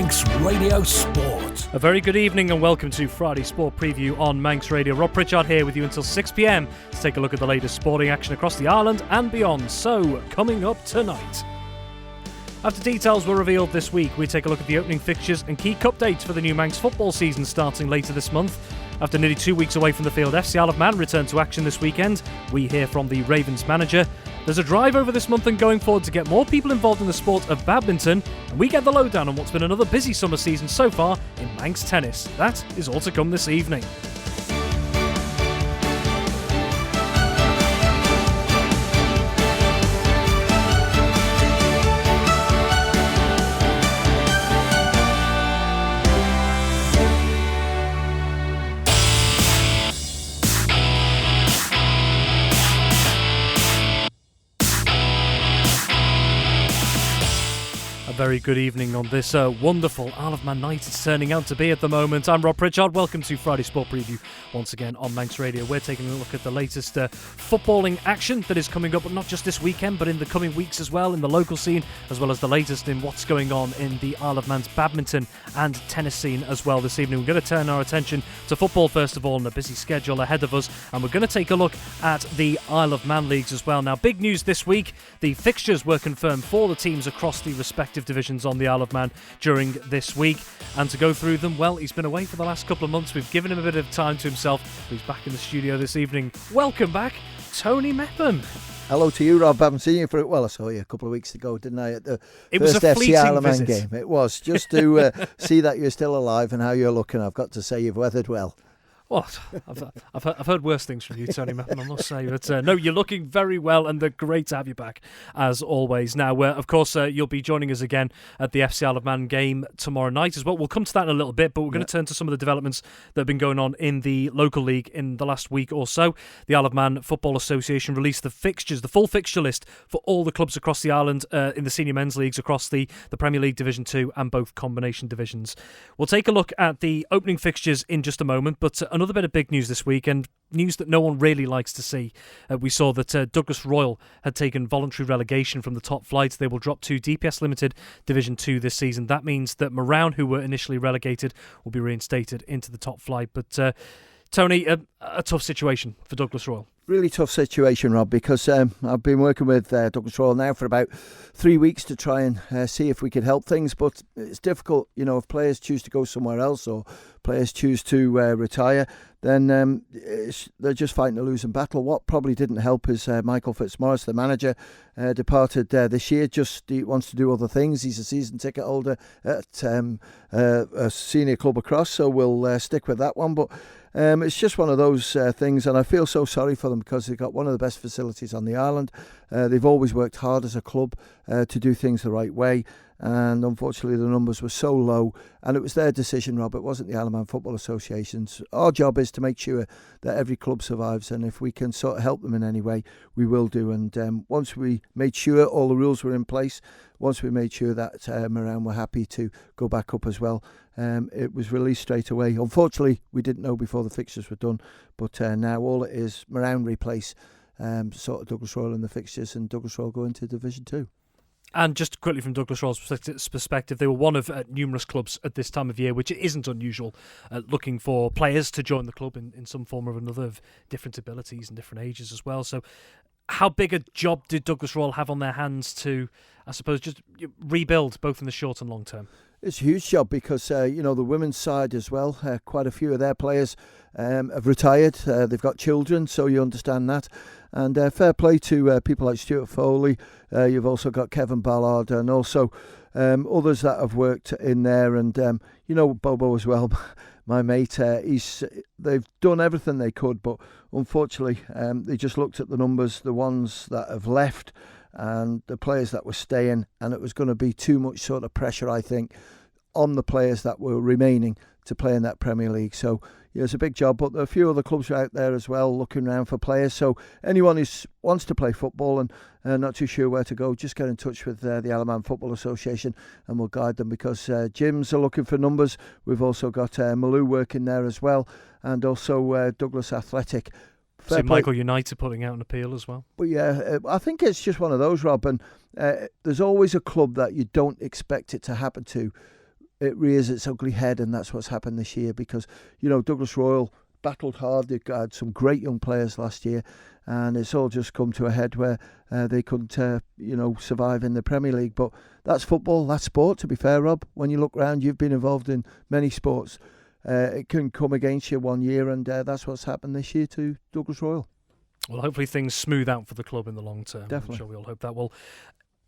Manx Radio Sport. A very good evening and welcome to Friday Sport Preview on Manx Radio. Rob Pritchard here with you until 6pm to take a look at the latest sporting action across the island and beyond. So, coming up tonight. After details were revealed this week, we take a look at the opening fixtures and key cup dates for the new Manx football season starting later this month. After nearly 2 weeks away from the field, FC Isle of Man return to action this weekend. We hear from the Ravens manager. There's a drive over this month and going forward to get more people involved in the sport of badminton. And we get the lowdown on what's been another busy summer season so far in Manx tennis. That is all to come this evening. Very good evening on this wonderful Isle of Man night it's turning out to be at the moment. I'm Rob Pritchard. Welcome to Friday Sport Preview once again on Manx Radio. We're taking a look at the latest footballing action that is coming up, but not just this weekend, but in the coming weeks as well, in the local scene, as well as the latest in what's going on in the Isle of Man's badminton and tennis scene as well this evening. We're going to turn our attention to football first of all, and a busy schedule ahead of us, and we're going to take a look at the Isle of Man leagues as well. Now, big news this week, the fixtures were confirmed for the teams across the respective divisions on the Isle of Man during this week, and to go through them, well, he's been away for the last couple of months. We've given him a bit of time to himself. He's back in the studio this evening. Welcome back, Tony Mepham. Hello to you, Rob. I haven't seen you for it. Well, I saw you a couple of weeks ago, didn't I? At the it first was a FC Isle of Man visit. game. It was just to see that you're still alive and how you're looking. I've got to say you've weathered well. What? I've heard worse things from you, Tony Mepham, I must say. But no, you're looking very well, and they're great to have you back, as always. Now, of course, you'll be joining us again at the FC Isle of Man game tomorrow night as well. We'll come to that in a little bit, but we're going to turn to some of the developments that have been going on in the local league in the last week or so. The Isle of Man Football Association released the fixtures, the full fixture list for all the clubs across the island in the senior men's leagues across the Premier League Division 2 and both combination divisions. We'll take a look at the opening fixtures in just a moment, but another bit of big news this week, and news that no one really likes to see. We saw that Douglas Royal had taken voluntary relegation from the top flight. They will drop to DPS Limited Division 2 this season. That means that Moran, who were initially relegated, will be reinstated into the top flight. But Tony, a tough situation for Douglas Royal. Really tough situation, Rob, because I've been working with Douglas Royal now for about 3 weeks to try and see if we could help things, but it's difficult, you know, if players choose to go somewhere else or players choose to retire, then they're just fighting a losing battle. What probably didn't help is Michael Fitzmaurice, the manager, departed this year. He wants to do other things. He's a season ticket holder at a senior club across, so we'll stick with that one, but it's just one of those things, and I feel so sorry for them because they've got one of the best facilities on the island. They've always worked hard as a club to do things the right way, and unfortunately the numbers were so low, and it was their decision, Rob. It wasn't the Isle of Man Football Association's. Our job is to make sure that every club survives, and if we can sort of help them in any way, we will do. And once we made sure all the rules were in place, once we made sure that Moran were happy to go back up as well, it was released straight away. Unfortunately, we didn't know before the fixtures were done, but now all it is, Moran replace sort of Douglas Royal in the fixtures, and Douglas Royal go into Division 2. And just quickly from Douglas Royal's perspective, they were one of numerous clubs at this time of year, which isn't unusual, looking for players to join the club in some form or another of different abilities and different ages as well. So how big a job did Douglas Royal have on their hands to, I suppose, just rebuild both in the short and long term? It's a huge job because, you know, the women's side as well, quite a few of their players have retired. They've got children, so you understand that. And fair play to people like Stuart Foley. You've also got Kevin Ballard and also others that have worked in there. And, you know, Bobo as well, my mate. They've done everything they could, but unfortunately they just looked at the numbers, the ones that have left and the players that were staying, and it was going to be too much sort of pressure, I think, on the players that were remaining to play in that Premier League. So yeah, it's a big job, but there are a few other clubs out there as well looking around for players. So anyone who wants to play football and not too sure where to go, just get in touch with the Isle of Man Football Association and we'll guide them, because gyms are looking for numbers. We've also got Malou working there as well, and also Douglas Athletic. So Michael United putting out an appeal as well. But yeah, I think it's just one of those, Rob, and there's always a club that you don't expect it to happen to it rears its ugly head, and that's what's happened this year because, Douglas Royal battled hard. They had some great young players last year, and it's all just come to a head where they couldn't, survive in the Premier League. But that's football, that's sport, to be fair, Rob. When you look around, you've been involved in many sports. It can come against you one year, and that's what's happened this year to Douglas Royal. Well, hopefully things smooth out for the club in the long term. Definitely. I'm sure we all hope that. Well,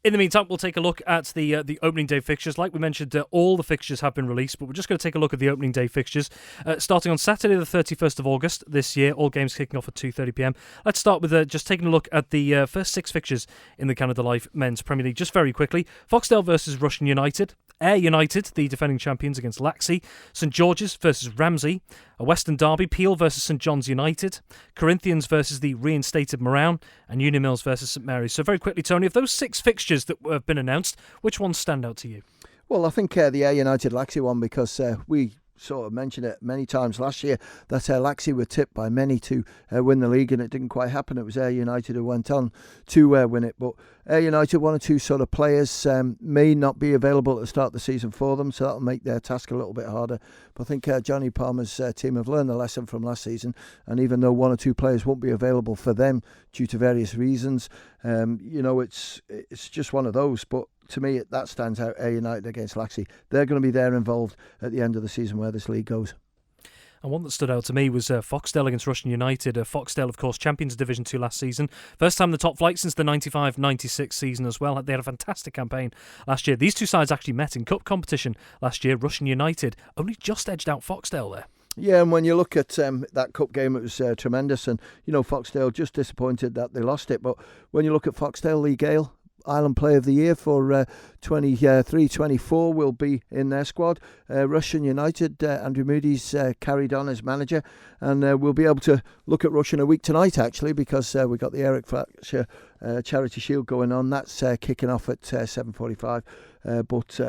in the meantime, we'll take a look at the opening day fixtures. Like we mentioned, all the fixtures have been released, but we're just going to take a look at the opening day fixtures. Starting on Saturday the 31st of August this year, all games kicking off at 2:30pm. Let's start with just taking a look at the first 6 fixtures in the Canada Life Men's Premier League. Just very quickly, Foxdale versus Russian United. Ayr United, the defending champions, against Laxey. St George's versus Ramsey. A Western Derby, Peel versus St John's United. Corinthians versus the reinstated Moran. And Union Mills versus St Mary's. So very quickly, Tony, of those 6 fixtures that have been announced, which ones stand out to you? Well, I think the Ayr United Laxey one, because we sort of mentioned it many times last year that Laxey were tipped by many to win the league, and it didn't quite happen. It was Ayr United who went on to win it. But Ayr United, 1 or 2 sort of players may not be available at the start of the season for them, so that'll make their task a little bit harder. But I think Johnny Palmer's team have learned a lesson from last season, and even though 1 or 2 players won't be available for them due to various reasons, it's just one of those. But to me, that stands out, Ayr United against Laxey. They're going to be there involved at the end of the season where this league goes. And one that stood out to me was Foxdale against Russian United. Foxdale, of course, champions of Division 2 last season. First time in the top flight since the 95-96 season as well. They had a fantastic campaign last year. These two sides actually met in cup competition last year. Russian United only just edged out Foxdale there. Yeah, and when you look at that cup game, it was tremendous. And, Foxdale just disappointed that they lost it. But when you look at Foxdale, Lee Gale, Ireland Player of the Year for 23-24 will be in their squad. Russian United, Andrew Moody's carried on as manager, and we'll be able to look at Russian a week tonight actually, because we've got the Eric Fletcher Charity Shield going on. That's kicking off at 7:45. But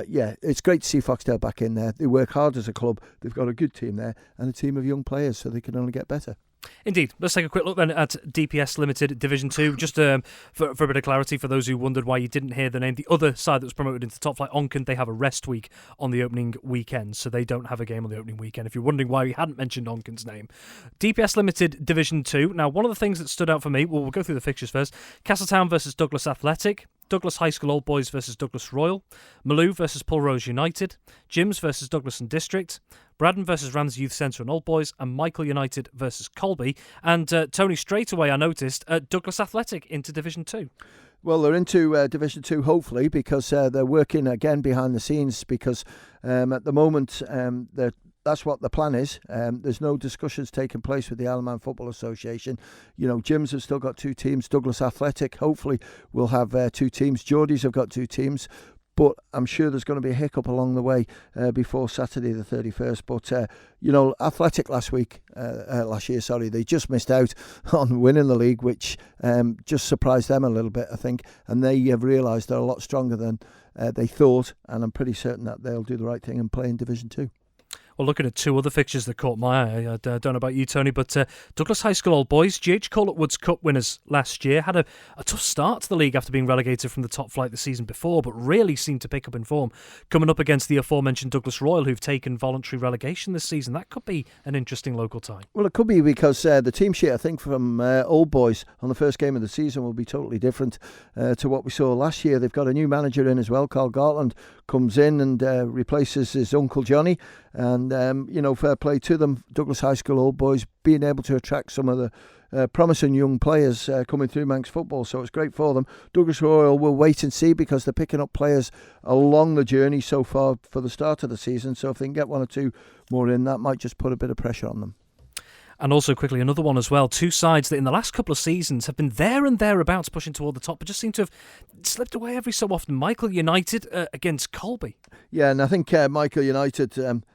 it's great to see Foxdale back in there. They work hard as a club. They've got a good team there and a team of young players, so they can only get better. Indeed. Let's take a quick look then at DPS Limited Division 2. Just for a bit of clarity for those who wondered why you didn't hear the name. The other side that was promoted into top flight, Onken, they have a rest week on the opening weekend, so they don't have a game on the opening weekend. If you're wondering why we hadn't mentioned Onken's name. DPS Limited Division 2. Now, one of the things that stood out for me, we'll go through the fixtures first. Castletown versus Douglas Athletic. Douglas High School Old Boys versus Douglas Royal. Maloo versus Pulrose United. Jims versus Douglas and District. Braddon versus Ramsey Youth Centre and Old Boys. And Michael United versus Colby. And Tony, straight away I noticed Douglas Athletic into Division 2. Well, they're into Division 2, hopefully, because they're working again behind the scenes, because at the moment that's what the plan is. There's no discussions taking place with the Isle of Man Football Association. Jims have still got 2 teams. Douglas Athletic, hopefully, will have 2 teams. Geordies have got 2 teams. But I'm sure there's going to be a hiccup along the way before Saturday the 31st. But, Athletic last year, they just missed out on winning the league, which just surprised them a little bit, I think. And they have realised they're a lot stronger than they thought. And I'm pretty certain that they'll do the right thing and play in Division 2. Well, looking at 2 other fixtures that caught my eye, I don't know about you, Tony, but Douglas High School Old Boys, GH Colett Woods Cup winners last year, had a tough start to the league after being relegated from the top flight the season before, but really seemed to pick up in form. Coming up against the aforementioned Douglas Royal, who've taken voluntary relegation this season. That could be an interesting local tie. Well, it could be, because the team sheet, I think, from Old Boys on the first game of the season will be totally different to what we saw last year. They've got a new manager in as well. Carl Gartland comes in and replaces his uncle Johnny. And, fair play to them. Douglas High School Old Boys being able to attract some of the promising young players coming through Manx football. So it's great for them. Douglas Royal will wait and see, because they're picking up players along the journey so far for the start of the season. So if they can get 1 or 2 more in, that might just put a bit of pressure on them. And also quickly, another one as well. 2 sides that in the last couple of seasons have been there and thereabouts pushing toward the top, but just seem to have slipped away every so often. Michael United against Colby. Yeah, and I think Michael United,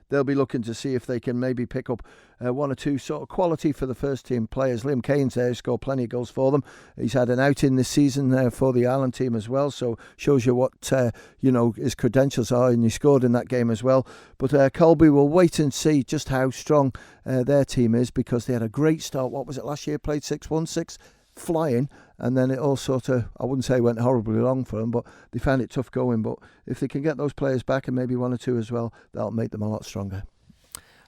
they'll be looking to see if they can maybe pick up 1 or 2 sort of quality for the first team players. Liam Kane's there, scored plenty of goals for them. He's had an outing this season for the Ireland team as well, so shows you what his credentials are, and he scored in that game as well. But Colby will wait and see just how strong their team is, because they had a great start. What was it last year? Played 6-1, 6 flying, and then it all sort of, I wouldn't say went horribly wrong for them, but they found it tough going. But if they can get those players back, and maybe one or two as well, that'll make them a lot stronger.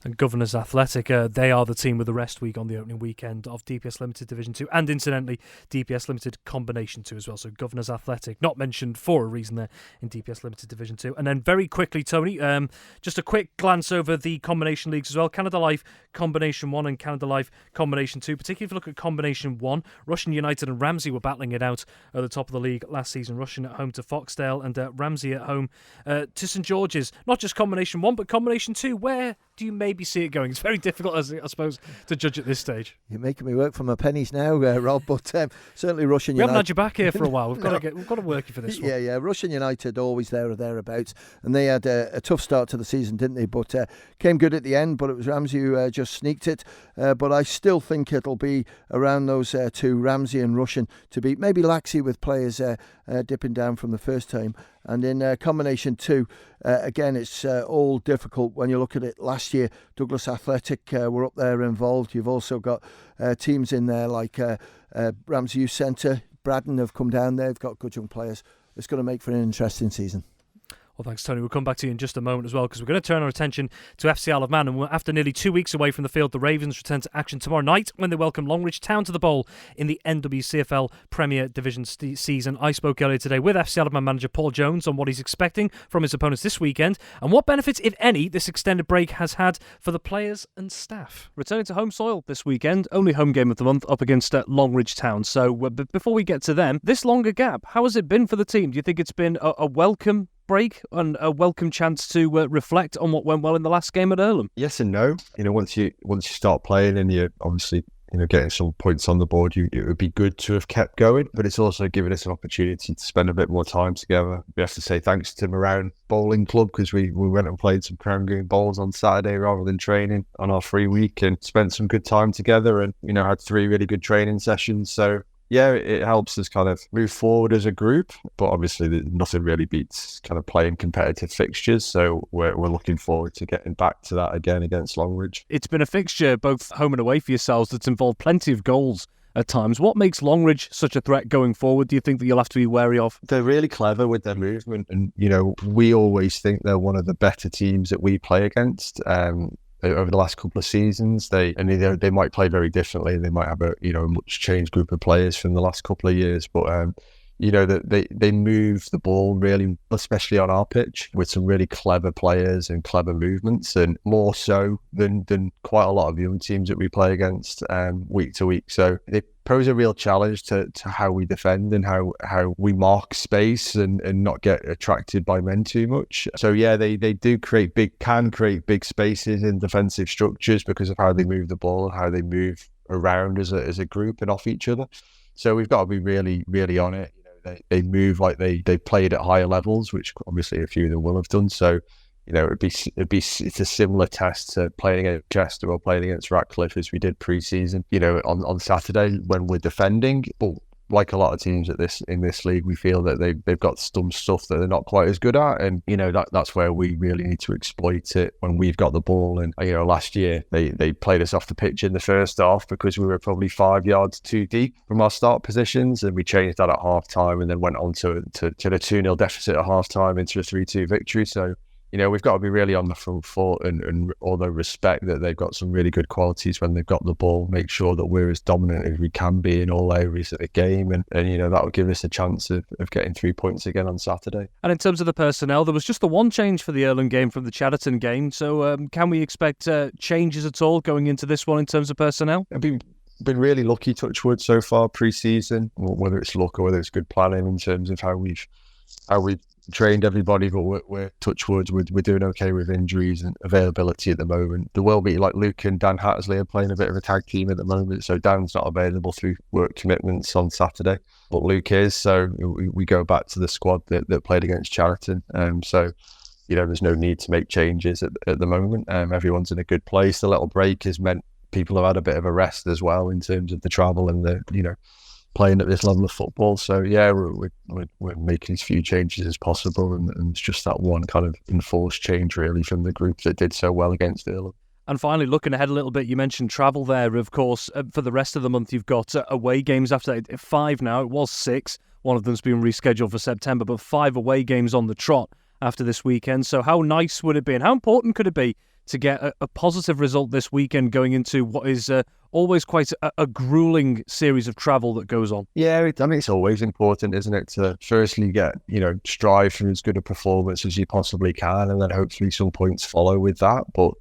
And Governors Athletic, they are the team with the rest week on the opening weekend of DPS Limited Division 2, and incidentally DPS Limited Combination 2 as well. So Governors Athletic, not mentioned for a reason there in DPS Limited Division 2. And then very quickly, Tony, just a quick glance over the combination leagues as well. Canada Life Combination 1 and Canada Life Combination 2. Particularly if you look at Combination 1, Russian United and Ramsey were battling it out at the top of the league last season. Russian at home to Foxdale and Ramsey at home to St George's. Not just Combination 1, but Combination 2. Where do you maybe see it going? It's very difficult, I suppose, to judge at this stage. You're making me work for my pennies now, Rob. But certainly Russian United. We haven't had you back here for a while. We've got to work you for this one. Yeah. Russian United always there or thereabouts, and they had a tough start to the season, didn't they? But came good at the end. But it was Ramsey who just sneaked it. But I still think it'll be around those two, Ramsey and Russian, to beat. Maybe Laxey with players dipping down from the first time. And in Combination 2, again, it's all difficult when you look at it. Last year, Douglas Athletic were up there involved. You've also got teams in there like Ramsey Youth Centre. Braddon have come down there. They've got good young players. It's going to make for an interesting season. Well, thanks, Tony. We'll come back to you in just a moment as well, because we're going to turn our attention to FC Isle of Man. And after nearly 2 weeks away from the field, the Ravens return to action tomorrow night when they welcome Longridge Town to the Bowl in the NWCFL Premier Division season. I spoke earlier today with FC Isle of Man manager Paul Jones on what he's expecting from his opponents this weekend and what benefits, if any, this extended break has had for the players and staff. Returning to home soil this weekend, only home game of the month up against Longridge Town. So before we get to them, this longer gap, how has it been for the team? Do you think it's been a welcome break and a welcome chance to reflect on what went well in the last game at Earlham? Yes and no. Once you start playing and you're obviously getting some points on the board, it would be good to have kept going, but it's also given us an opportunity to spend a bit more time together. We have to say thanks to Moran Bowling Club, because we went and played some Crown Green bowls on Saturday rather than training on our free week, and spent some good time together, and had 3 really good training sessions. So yeah, it helps us kind of move forward as a group, but obviously nothing really beats kind of playing competitive fixtures, so we're looking forward to getting back to that again against Longridge. It's been a fixture, both home and away for yourselves, that's involved plenty of goals at times. What makes Longridge such a threat going forward, do you think, that you'll have to be wary of? They're really clever with their movement, and we always think they're one of the better teams that we play against. Over the last couple of seasons, they might play very differently. They might have a much changed group of players from the last couple of years, but they move the ball really, especially on our pitch, with some really clever players and clever movements, and more so than quite a lot of the other teams that we play against week to week. So they pose a real challenge to how we defend and how we mark space and not get attracted by men too much. So yeah, they can create big spaces in defensive structures because of how they move the ball and how they move around as a group and off each other. So we've got to be really, really on it. They move like they played at higher levels, which obviously a few of them will have done. So it's a similar test to playing against Chester or playing against Ratcliffe as we did pre-season. On Saturday when we're defending, but like a lot of teams in this league, we feel that they've got some stuff that they're not quite as good at, and that's where we really need to exploit it when we've got the ball. And last year they played us off the pitch in the first half because we were probably 5 yards too deep from our start positions, and we changed that at half time and then went on to the 2-0 deficit at half time into a 3-2 victory. So we've got to be really on the front foot, and although respect that they've got some really good qualities when they've got the ball, make sure that we're as dominant as we can be in all areas of the game, and that will give us a chance of getting 3 points again on Saturday. And in terms of the personnel, there was just the one change for the Earlham game from the Chatterton game, so can we expect changes at all going into this one in terms of personnel? I've been really lucky, touch wood, so far pre-season, whether it's luck or whether it's good planning in terms of how we've trained everybody, but we're touch wood, we're doing okay with injuries and availability at the moment. There will be, like, Luke and Dan Hattersley are playing a bit of a tag team at the moment, so Dan's not available through work commitments on Saturday, but Luke is, so we go back to the squad that played against Chariton. So there's no need to make changes at the moment. Everyone's in a good place. The little break has meant people have had a bit of a rest as well in terms of the travel and the playing at this level of football. So yeah, we're making as few changes as possible, and it's just that one kind of enforced change really from the group that did so well against Earlham. And finally, looking ahead a little bit, you mentioned travel there. Of course, for the rest of the month, you've got away games after that. 5 now. It was 6. One of them's been rescheduled for September, but 5 away games on the trot after this weekend. So how nice would it be, and how important could it be to get a positive result this weekend going into what is always quite a grueling series of travel that goes on? Yeah, I mean, it's always important, isn't it, to firstly strive for as good a performance as you possibly can, and then hopefully some points follow with that. But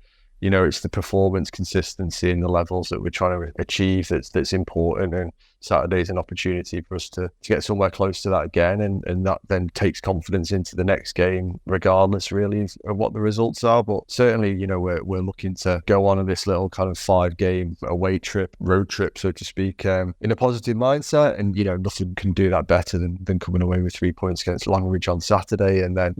it's the performance consistency and the levels that we're trying to achieve that's important. And Saturday's an opportunity for us to get somewhere close to that again. And that then takes confidence into the next game, regardless really of what the results are. But certainly, we're looking to go on this little kind of 5-game away trip, road trip, so to speak, in a positive mindset. And, nothing can do that better than coming away with 3 points against Longridge on Saturday. And then,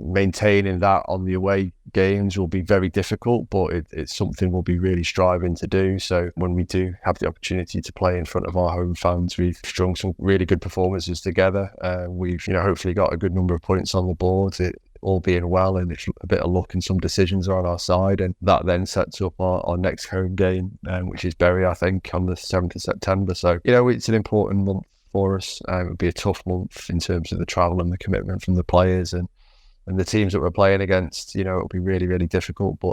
maintaining that on the away games will be very difficult, but it's something we'll be really striving to do. So when we do have the opportunity to play in front of our home fans, we've strung some really good performances together. We've hopefully got a good number of points on the board, it all being well, and it's a bit of luck and some decisions are on our side, and that then sets up our next home game, which is Bury, I think, on the 7th of September. So it's an important month for us. It would be a tough month in terms of the travel and the commitment from the players and the teams that we're playing against. It'll be really, really difficult, but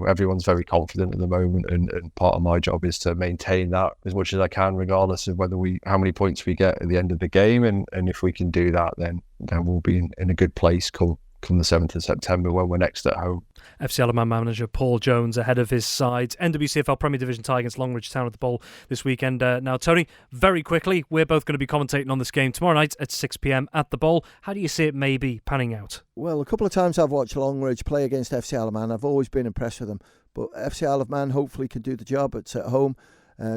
everyone's very confident at the moment, and part of my job is to maintain that as much as I can, regardless of how many points we get at the end of the game. And if we can do that, then we'll be in a good place come the 7th of September when we're next at home. FC Isle of Man manager Paul Jones ahead of his side. NWCFL Premier Division tie against Longridge Town at the Bowl this weekend. Now, Tony, very quickly, we're both going to be commentating on this game tomorrow night at 6 p.m. at the Bowl. How do you see it maybe panning out? Well, a couple of times I've watched Longridge play against FC Isle of Man. I've always been impressed with them. But FC Isle of Man hopefully can do the job. It's at home.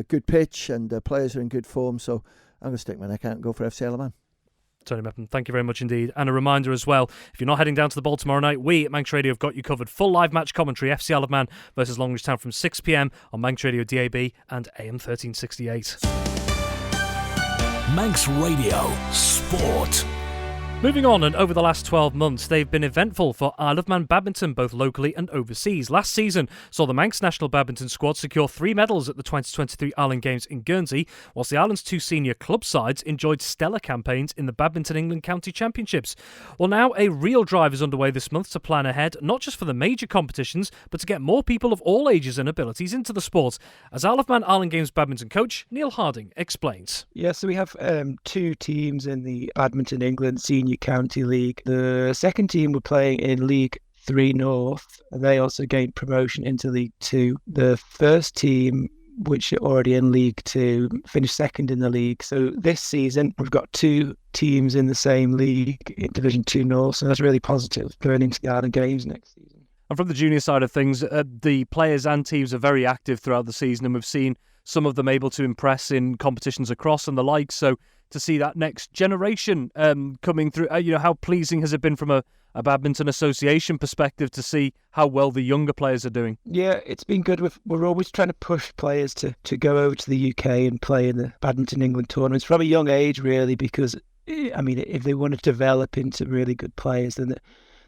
Good pitch, and the players are in good form. So I'm going to stick my neck out and go for FC Isle of Man. Tony Mepham, thank you very much indeed. And a reminder as well, if you're not heading down to the Bowl tomorrow night, we at Manx Radio have got you covered. Full live match commentary, FC Isle of Man versus Longridge Town from 6 p.m. on Manx Radio DAB and AM 1368. Manx Radio Sport. Moving on, and over the last 12 months, they've been eventful for Isle of Man badminton, both locally and overseas. Last season saw the Manx national badminton squad secure 3 medals at the 2023 Island Games in Guernsey, whilst the island's 2 senior club sides enjoyed stellar campaigns in the Badminton England County Championships. Well, now a real drive is underway this month to plan ahead, not just for the major competitions, but to get more people of all ages and abilities into the sport, as Isle of Man Island Games badminton coach Neil Harding explains. Yeah, so we have 2 teams in the Badminton England Senior County League. The second team were playing in League 3 North, and they also gained promotion into League 2. The first team, which are already in League 2, finished second in the league. So this season, we've got 2 teams in the same league in Division 2 North, so that's really positive going into the Island Games next season. And from the junior side of things, the players and teams are very active throughout the season, and we've seen some of them able to impress in competitions across and the like. So to see that next generation coming through, how pleasing has it been from a badminton association perspective to see how well the younger players are doing? Yeah, it's been good. We're always trying to push players to go over to the UK and play in the Badminton England tournaments from a young age, really, because, if they want to develop into really good players, then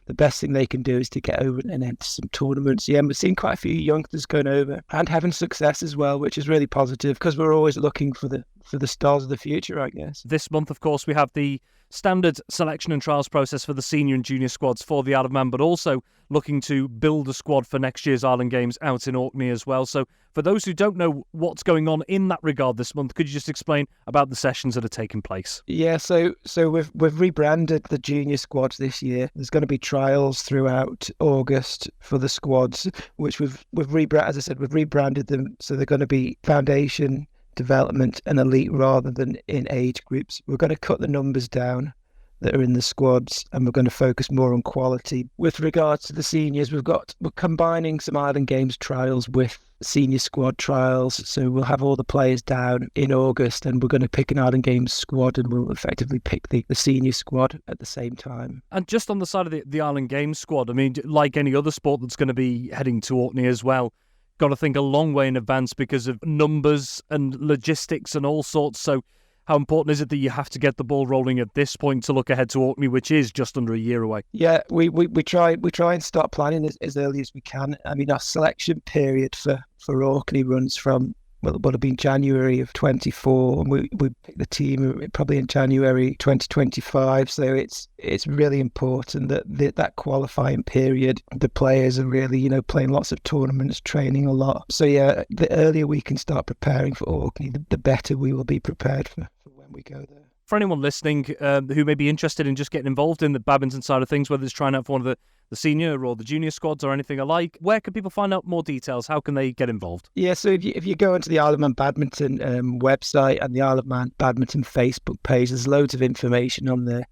the best thing they can do is to get over and enter some tournaments. Yeah, and we're seeing quite a few youngsters going over and having success as well, which is really positive, because we're always looking for the stars of the future, I guess. This month, of course, we have the standard selection and trials process for the senior and junior squads for the Isle of Man, but also looking to build a squad for next year's Island Games out in Orkney as well. So for those who don't know what's going on in that regard this month, could you just explain about the sessions that are taking place? Yeah, so we've rebranded the junior squads this year. There's going to be trials throughout August for the squads, which we've rebranded them, so they're going to be foundation, development and elite rather than in age groups. We're going to cut the numbers down that are in the squads, and we're going to focus more on quality. With regards to the seniors, we're combining some Island Games trials with senior squad trials, so we'll have all the players down in August, and we're going to pick an Island Games squad, and we'll effectively pick the senior squad at the same time. And just on the side of the Island Games squad, like any other sport that's going to be heading to Orkney as well, got to think a long way in advance because of numbers and logistics and all sorts. So how important is it that you have to get the ball rolling at this point to look ahead to Orkney, which is just under a year away? Yeah, we try and start planning as early as we can. I mean, our selection period for Orkney runs from, well, it would have been January of 24, and we picked the team probably in January 2025. So it's really important that qualifying period, the players are really, playing lots of tournaments, training a lot. So yeah, the earlier we can start preparing for Orkney, the better we will be prepared for when we go there. For anyone listening who may be interested in just getting involved in the badminton side of things, whether it's trying out for one of the senior or the junior squads or anything alike, where can people find out more details? How can they get involved? Yeah, so if you go into the Isle of Man Badminton website and the Isle of Man Badminton Facebook page, there's loads of information on there.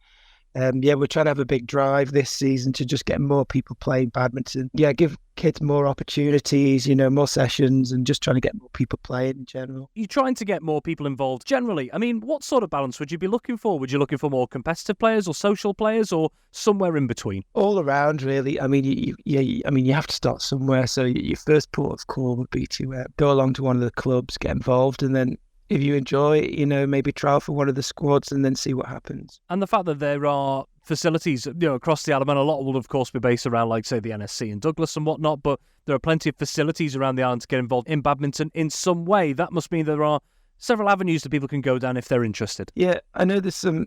We're trying to have a big drive this season to just get more people playing badminton. Yeah, give kids more opportunities, more sessions, and just trying to get more people playing in general. You're trying to get more people involved generally. I mean, what sort of balance would you be looking for? Would you looking for more competitive players or social players or somewhere in between? All around, really. I mean, you have to start somewhere. So your first port of call would be to go along to one of the clubs, get involved, and then if you enjoy it, maybe trial for one of the squads and then see what happens. And the fact that there are facilities, across the Isle of Man, a lot will of course be based around, like, say, the NSC and Douglas and whatnot, but there are plenty of facilities around the island to get involved in badminton in some way. That must mean there are several avenues that people can go down if they're interested. Yeah, I know there's some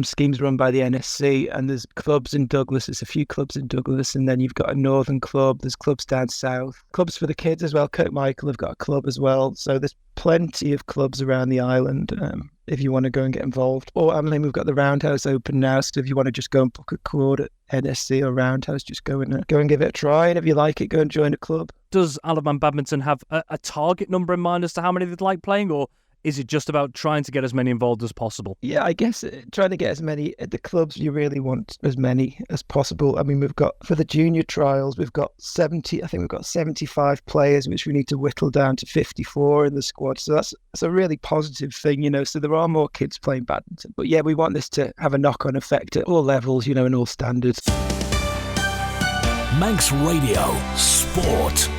schemes run by the NSC, and there's clubs in Douglas. There's a few clubs in Douglas, and then you've got a northern club. There's clubs down south. Clubs for the kids as well. Kirkmichael have got a club as well. So there's plenty of clubs around the island if you want to go and get involved. Or we've got the Roundhouse open now, so if you want to just go and book a quad at NSC or Roundhouse, just go and give it a try. And if you like it, go and join a club. Does Isle of Man Badminton have a target number in mind as to how many they'd like playing, or is it just about trying to get as many involved as possible? Yeah, I guess trying to get as many at the clubs, you really want as many as possible. I mean, we've got, for the junior trials, we've got 75 players, which we need to whittle down to 54 in the squad. So that's a really positive thing, so there are more kids playing badminton. But yeah, we want this to have a knock-on effect at all levels, and all standards. Manx Radio Sport.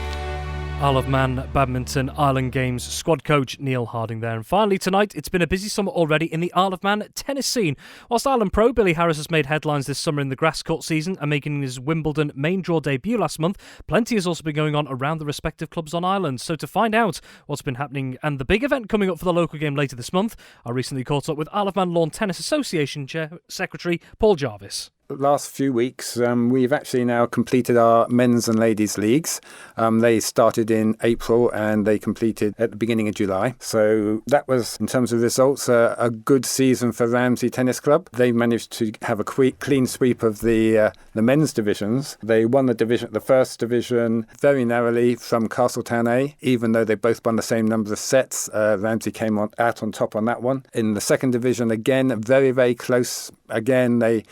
Isle of Man Badminton Island Games squad coach Neil Harding there. And finally tonight, it's been a busy summer already in the Isle of Man tennis scene. Whilst Island Pro Billy Harris has made headlines this summer in the grass court season and making his Wimbledon main draw debut last month, plenty has also been going on around the respective clubs on Ireland. So to find out what's been happening and the big event coming up for the local game later this month, I recently caught up with Isle of Man Lawn Tennis Association Chair Secretary Paul Jarvis. Last few weeks, we've actually now completed our men's and ladies leagues. They started in April and they completed at the beginning of July. So that was, in terms of results, a good season for Ramsey Tennis Club. They managed to have a clean sweep of the men's divisions. They won the first division very narrowly from Castletown A, even though they both won the same number of sets. Ramsey came out on top on that one. In the second division, again, very, very close. Again, they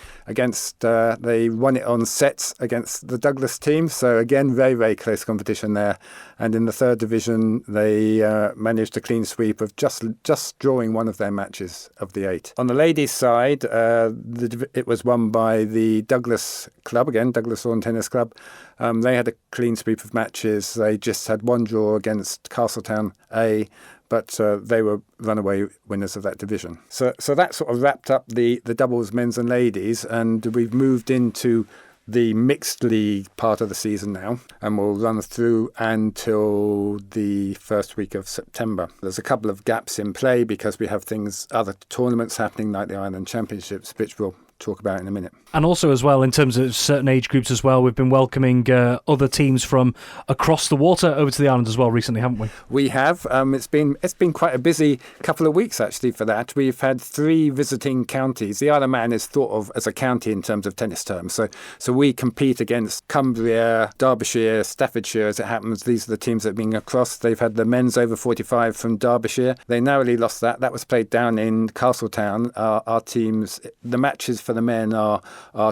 won it on sets against the Douglas team. So again, very, very close competition there. And in the third division, they managed a clean sweep of just drawing one of their matches of the 8. On the ladies' side, it was won by the Douglas Club, again, Douglas Lawn Tennis Club. They had a clean sweep of matches. They just had one draw against Castletown A, but they were runaway winners of that division. So that sort of wrapped up the doubles men's and ladies, and we've moved into the mixed league part of the season now, and we'll run through until the first week of September. There's a couple of gaps in play because we have other tournaments happening like the Ireland Championships, which we'll talk about in a minute. And also as well, in terms of certain age groups as well, we've been welcoming other teams from across the water over to the island as well recently, haven't we? We have. It's been quite a busy couple of weeks actually for that. We've had 3 visiting counties. The Isle of Man is thought of as a county in terms of tennis terms. So we compete against Cumbria, Derbyshire, Staffordshire as it happens. These are the teams that have been across. They've had the men's over 45 from Derbyshire. They narrowly lost that. That was played down in Castletown. Our teams, the matches for the men are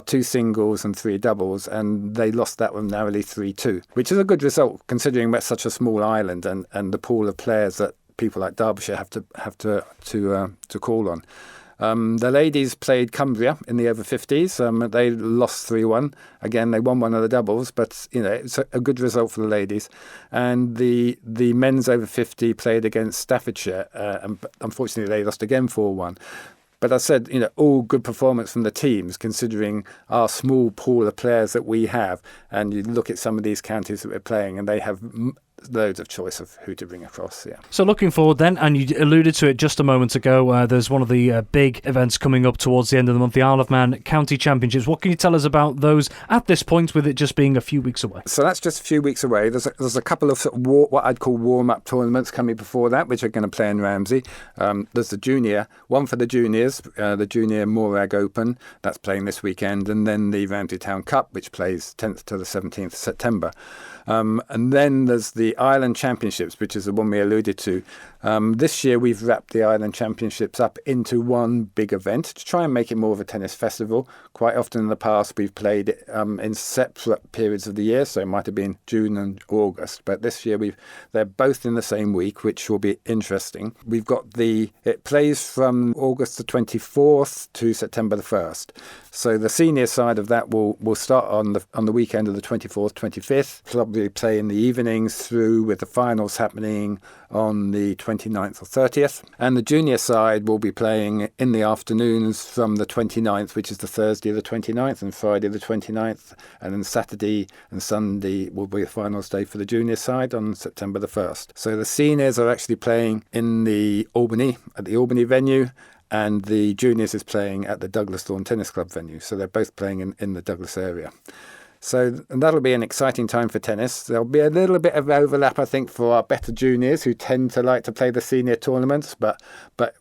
2 singles and 3 doubles, and they lost that one narrowly 3-2, which is a good result considering we're such a small island and the pool of players that people like Derbyshire have to call on. The ladies played Cumbria in the over 50s. They lost 3-1. Again, they won one of the doubles, but it's a good result for the ladies. And the men's over 50 played against Staffordshire, and unfortunately they lost again 4-1. But I said, all good performance from the teams, considering our small pool of players that we have. And you look at some of these counties that we're playing, and they have loads of choice of who to bring across. Yeah. So looking forward then, and you alluded to it just a moment ago, there's one of the big events coming up towards the end of the month, the Isle of Man County Championships. What can you tell us about those at this point, with it just being a few weeks away? So that's just a few weeks away. There's a couple of what I'd call warm-up tournaments coming before that, which are going to play in Ramsey. There's the junior, one for the juniors, the Junior Morag Open, that's playing this weekend, and then the Ramsey Town Cup, which plays 10th to the 17th of September. And then there's the Island Championships, which is the one we alluded to. This year we've wrapped the Island Championships up into one big event to try and make it more of a tennis festival. Quite often in the past we've played it in separate periods of the year, so it might have been June and August. But this year they're both in the same week, which will be interesting. We've got it plays from August the 24th to September the 1st. So the senior side of that will start on the weekend of the 24th, 25th. Probably play in the evenings through, with the finals happening on the 29th or 30th. And the junior side will be playing in the afternoons from the 29th, which is the Thursday the 29th, and Friday the 29th. And then Saturday and Sunday will be the finals day for the junior side on September the 1st. So the seniors are actually playing at the Albany venue, and the juniors is playing at the Douglas Thorne Tennis Club venue. So they're both playing in the Douglas area. So that'll be an exciting time for tennis. There'll be a little bit of overlap, I think, for our better juniors who tend to like to play the senior tournaments, but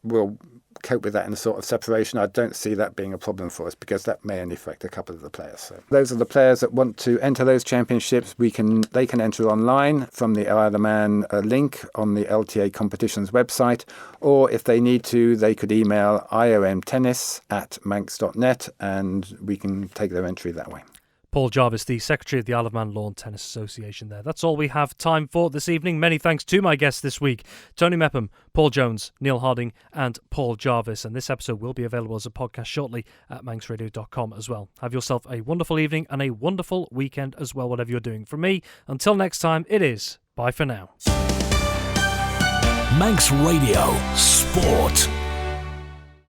we'll cope with that in a sort of separation. I don't see that being a problem for us, because that may only affect a couple of the players. So those are the players that want to enter those championships. They can enter online from the Isle of Man link on the LTA competitions website, or if they need to, they could email iomtennis@manx.net and we can take their entry that way. Paul Jarvis, the Secretary of the Isle of Man Lawn Tennis Association there. That's all we have time for this evening. Many thanks to my guests this week, Tony Mepham, Paul Jones, Neil Harding and Paul Jarvis. And this episode will be available as a podcast shortly at manxradio.com as well. Have yourself a wonderful evening and a wonderful weekend as well, whatever you're doing. From me, until next time, it is bye for now. Manx Radio Sport.